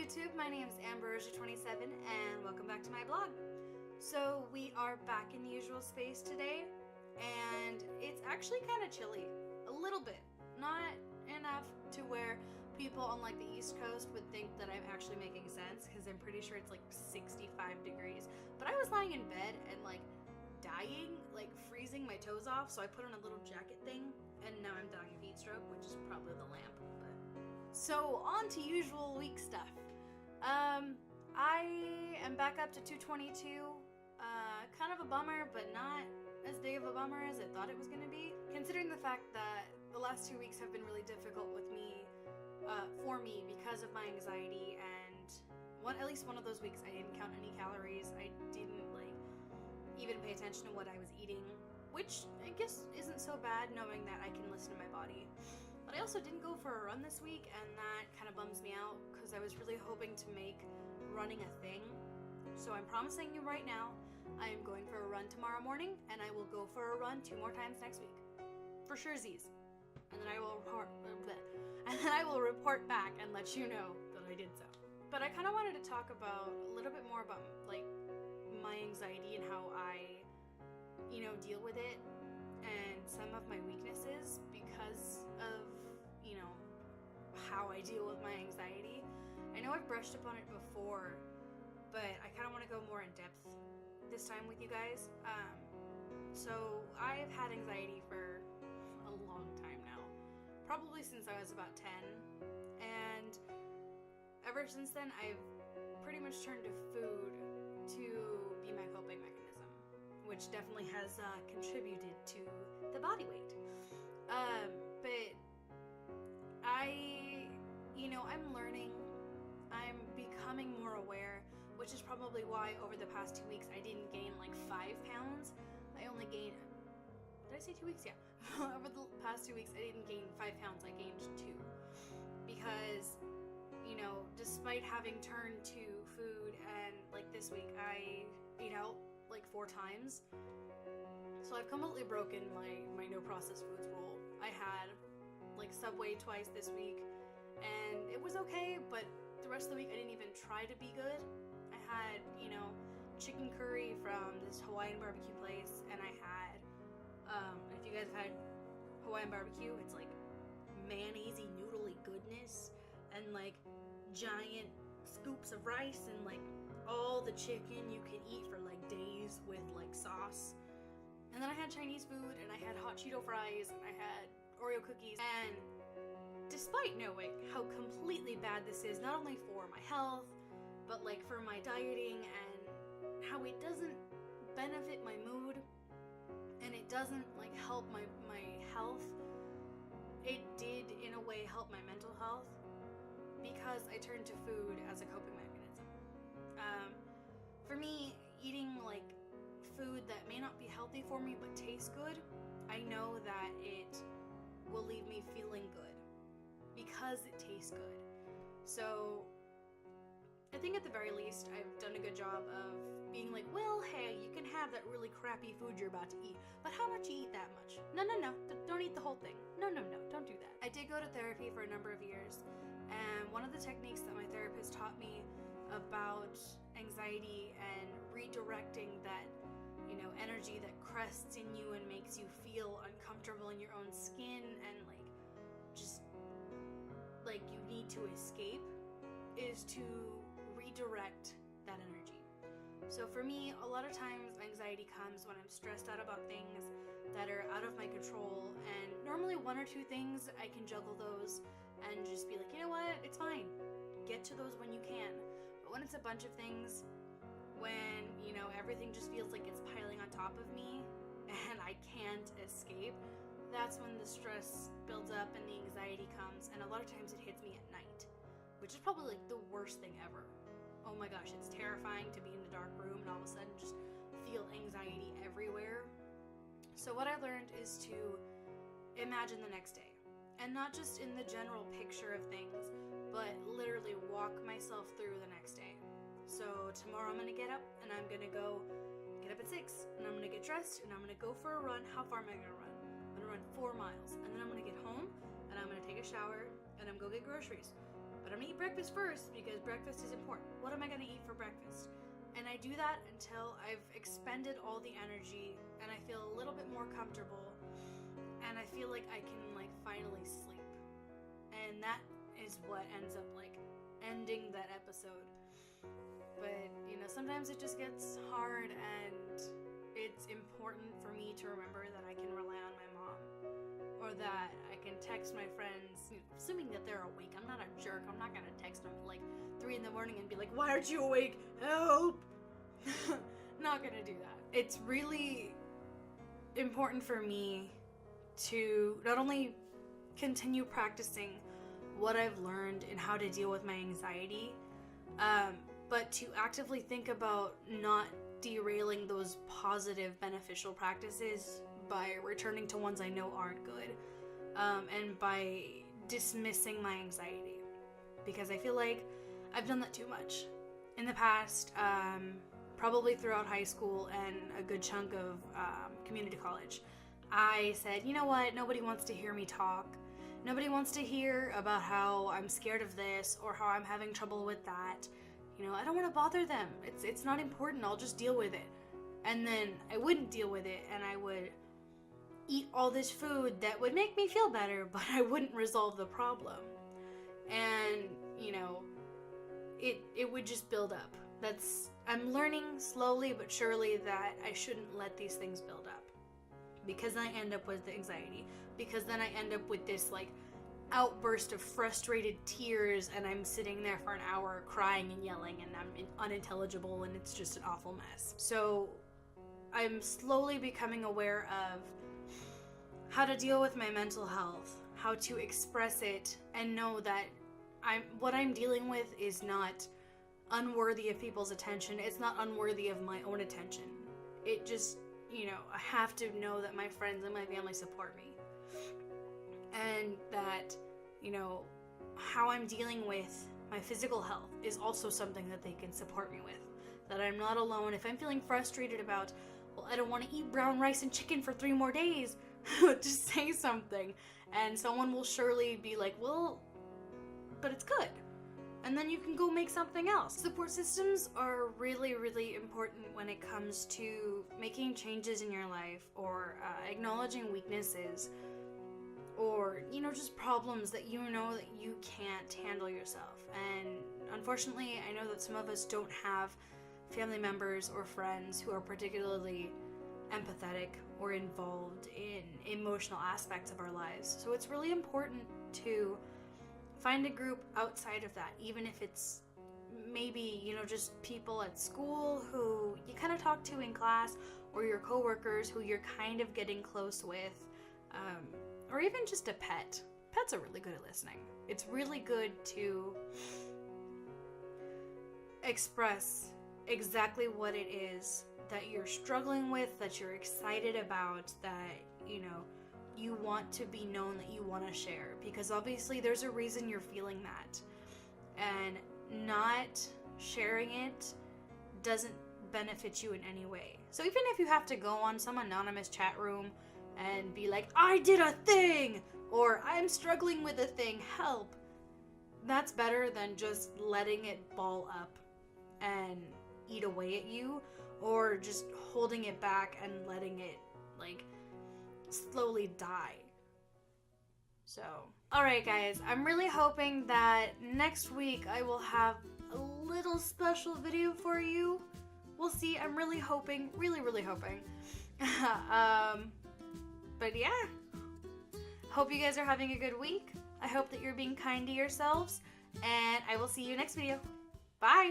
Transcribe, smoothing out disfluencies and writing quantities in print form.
YouTube, my name is Ambrosia27 and welcome back to my blog. So we are back in the usual space today and it's actually kind of chilly, a little bit, not enough to where people on like the East Coast would think that I'm actually making sense because I'm pretty sure it's like 65 degrees. But I was lying in bed and like dying, like freezing my toes off, so I put on a little jacket thing and now I'm dying of heat stroke, which is probably the lamp. So on to usual week stuff. I am back up to 222. Kind of a bummer, but not as big of a bummer as I thought it was going to be, considering the fact that the last 2 weeks have been really difficult with me, for me, because of my anxiety, and at least one of those weeks I didn't count any calories. I didn't like even pay attention to what I was eating, which I guess isn't so bad knowing that I can listen to my body. But I also didn't go for a run this week, and that kind of bums me out because I was really hoping to make running a thing. So I'm promising you right now, I am going for a run tomorrow morning, and I will go for a run 2 more times next week. For sure, Z's. And then I will report back and let you know that I did so. But I kind of wanted to talk about a little bit more about like my anxiety and how I, deal with it, and some of my weaknesses because of, how I deal with my anxiety. I know I've brushed up on it before, but I kind of want to go more in depth this time with you guys. So I've had anxiety for a long time now, probably since I was about 10, and ever since then I've pretty much turned to food to be my coping mechanism, which definitely has contributed to the body weight. But I'm learning, I'm becoming more aware, which is probably why over the past 2 weeks I didn't gain like 5 pounds. I only gained, did I say 2 weeks? Yeah. Over the past 2 weeks I didn't gain 5 pounds, I gained 2. Because, despite having turned to food, and like this week I ate out like 4 times. So I've completely broken my no processed foods rule. I had like Subway twice this week and it was okay, but the rest of the week I didn't even try to be good. I had, chicken curry from this Hawaiian barbecue place, and I had, if you guys have had Hawaiian barbecue, it's like mayonnaise-y, noodly goodness, and like giant scoops of rice, and like all the chicken you can eat for like days with like sauce. And then I had Chinese food, and I had hot Cheeto fries, and I had Oreo cookies. And despite knowing how completely bad this is, not only for my health, but like for my dieting, and how it doesn't benefit my mood, and it doesn't like help my health, it did in a way help my mental health, because I turned to food as a coping mechanism. For me, eating like food that may not be healthy for me but tastes good, I know that it will leave me feeling good because it tastes good. So I think at the very least I've done a good job of being like, well, hey, you can have that really crappy food you're about to eat, but how much you eat that much? No, don't eat the whole thing. No, don't do that. I did go to therapy for a number of years, and one of the techniques that my therapist taught me about anxiety and redirecting that, energy that crests in you and makes you feel uncomfortable in your own skin and like just like you need to escape, is to redirect that energy. So for me, a lot of times anxiety comes when I'm stressed out about things that are out of my control, and normally 1 or 2 things I can juggle those and just be like, you know what, it's fine, get to those when you can. But when it's a bunch of things, when everything just feels like it's piling on top of me and I can't escape, that's when the stress builds up and the anxiety comes, and a lot of times it hits me at night, which is probably like the worst thing ever. Oh my gosh, it's terrifying to be in the dark room and all of a sudden just feel anxiety everywhere. So what I learned is to imagine the next day, and not just in the general picture of things, but literally walk myself through the next day. So tomorrow I'm gonna get up and I'm gonna get up at 6 and I'm gonna get dressed and I'm gonna go for a run. How far am I gonna run? I'm gonna run 4 miles, and then I'm gonna get home and I'm gonna take a shower and I'm gonna go get groceries. But but I'm gonna eat breakfast first because breakfast is important. What am I gonna eat for breakfast? And I do that until I've expended all the energy and I feel a little bit more comfortable and I feel like I can like finally sleep. And that is what ends up like ending that episode. But, you know, sometimes it just gets hard and it's important for me to remember that I can rely on my mom or that I can text my friends, assuming that they're awake. I'm not a jerk. I'm not gonna text them at like 3 in the morning and be like, why aren't you awake? Help! Not gonna do that. It's really important for me to not only continue practicing what I've learned and how to deal with my anxiety, but to actively think about not derailing those positive, beneficial practices by returning to ones I know aren't good, and by dismissing my anxiety. Because I feel like I've done that too much. In the past, probably throughout high school and a good chunk of community college, I said, you know what, nobody wants to hear me talk. Nobody wants to hear about how I'm scared of this or how I'm having trouble with that. You know, I don't want to bother them. It's not important. I'll just deal with it. And then I wouldn't deal with it and I would eat all this food that would make me feel better, but I wouldn't resolve the problem. And, you know, it would just build up. I'm learning slowly but surely that I shouldn't let these things build up. Because then I end up with the anxiety. Because then I end up with this like outburst of frustrated tears and I'm sitting there for an hour crying and yelling and I'm unintelligible and it's just an awful mess. So I'm slowly becoming aware of how to deal with my mental health, how to express it and know that what I'm dealing with is not unworthy of people's attention. It's not unworthy of my own attention. It just, you know, I have to know that my friends and my family support me. And that, you know, how I'm dealing with my physical health is also something that they can support me with. That I'm not alone. If I'm feeling frustrated about, well, I don't want to eat brown rice and chicken for 3 more days, just say something. And someone will surely be like, well, but it's good. And then you can go make something else. Support systems are really, really important when it comes to making changes in your life or acknowledging weaknesses or, you know, just problems that you know that you can't handle yourself. And unfortunately, I know that some of us don't have family members or friends who are particularly empathetic or involved in emotional aspects of our lives. So it's really important to find a group outside of that, even if it's maybe, you know, just people at school who you kind of talk to in class or your coworkers who you're kind of getting close with, or even just a pet. Pets are really good at listening. It's really good to express exactly what it is that you're struggling with, that you're excited about, that, you know, you want to be known, that you want to share. Because obviously there's a reason you're feeling that. And not sharing it doesn't benefit you in any way. So even if you have to go on some anonymous chat room and be like, I did a thing, or I'm struggling with a thing, help, that's better than just letting it ball up and eat away at you, or just holding it back and letting it like slowly die. So, alright guys, I'm really hoping that next week I will have a little special video for you. We'll see. I'm really hoping, really hoping. But yeah, hope you guys are having a good week. I hope that you're being kind to yourselves, and I will see you next video. Bye!